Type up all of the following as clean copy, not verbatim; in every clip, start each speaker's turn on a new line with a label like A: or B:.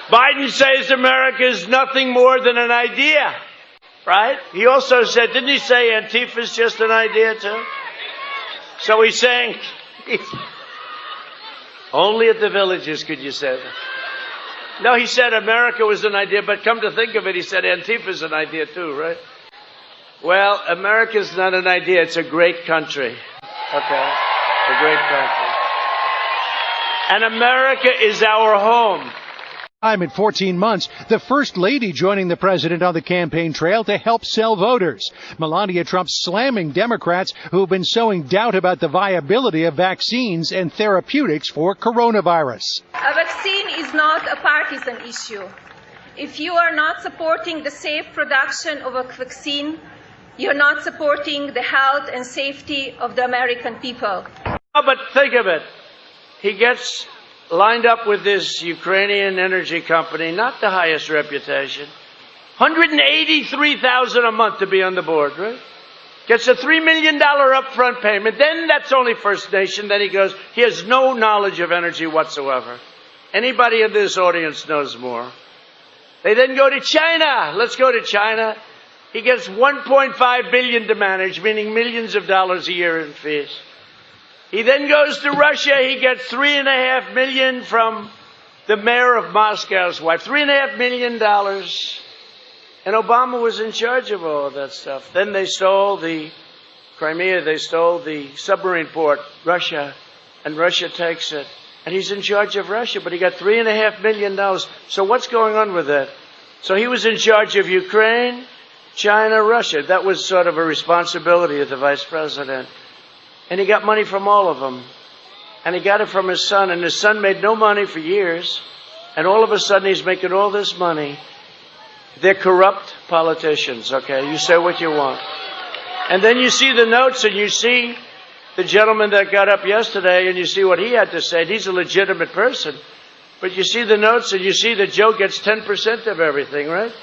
A: Biden says America is nothing more than an idea, right? He also said, didn't he say Antifa is just an idea too? So he's saying, only at the Villages could you say that. No, he said America was an idea, but come to think of it, he said Antifa is an idea too, right? Well, America's not an idea, it's a great country. Okay? A great country. And America is our home.
B: I'm at 14 months, the First Lady joining the president on the campaign trail to help sell voters. Melania Trump slamming Democrats who've been sowing doubt about the viability of vaccines and therapeutics for coronavirus.
C: A vaccine is not a partisan issue. If you are not supporting the safe production of a vaccine, you're not supporting the health and safety of the American people.
A: Oh, but think of it. He gets lined up with this Ukrainian energy company, not the highest reputation. $183,000 a month to be on the board, right? Gets a $3 million upfront payment. Then that's only First Nation. Then he goes, he has no knowledge of energy whatsoever. Anybody in this audience knows more. They then go to China. Let's go to China. He gets $1.5 billion to manage, meaning millions of dollars a year in fees. He then goes to Russia. He gets $3.5 million from the mayor of Moscow's wife. $3.5 million. And Obama was in charge of all of that stuff. Then they stole the Crimea. They stole the submarine port, Russia. And Russia takes it. And he's in charge of Russia, but he got $3.5 million. So what's going on with that? So he was in charge of Ukraine, China, Russia. That was sort of a responsibility of the vice president. And he got money from all of them. And he got it from his son. And his son made no money for years. And all of a sudden he's making all this money. They're corrupt politicians, okay? You say what you want. And then you see the notes and you see the gentleman that got up yesterday and you see what he had to say. He's a legitimate person. But you see the notes and you see that Joe gets 10% of everything, right?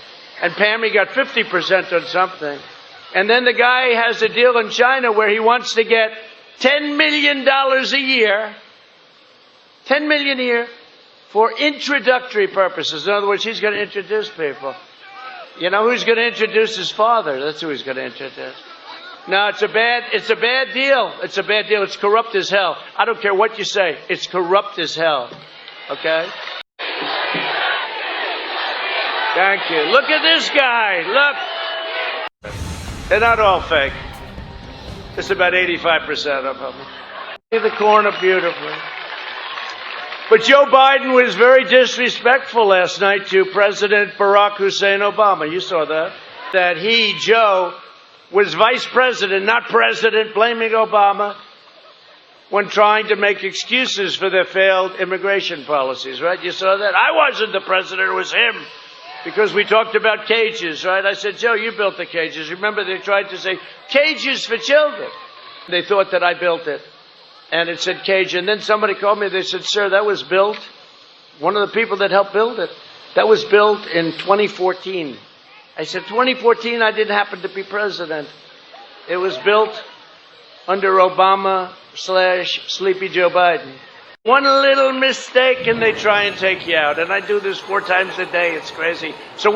A: And Pammy got 50% on something. And then the guy has a deal in China where he wants to get $10 million a year, $10 million a year for introductory purposes. In other words, he's going to introduce people. You know who's going to introduce his father? That's who he's going to introduce. No, it's a bad deal. It's a bad deal. It's corrupt as hell. I don't care what you say. It's corrupt as hell. Okay? Thank you. Look at this guy. Look. They're not all fake. It's about 85% of them. See the corner beautifully. But Joe Biden was very disrespectful last night to President Barack Hussein Obama. You saw that. That he, Joe, was vice president, not president, blaming Obama when trying to make excuses for their failed immigration policies, right? You saw that? I wasn't the president, it was him. Because we talked about cages, right? I said, Joe, you built the cages. Remember, they tried to say, cages for children. They thought that I built it. And it said cage. And then somebody called me. They said, sir, that was built. One of the people that helped build it. That was built in 2014. I said, 2014, I didn't happen to be president. It was built under Obama/Sleepy Joe Biden. One little mistake and they try and take you out. And I do this 4 times a day. It's crazy. So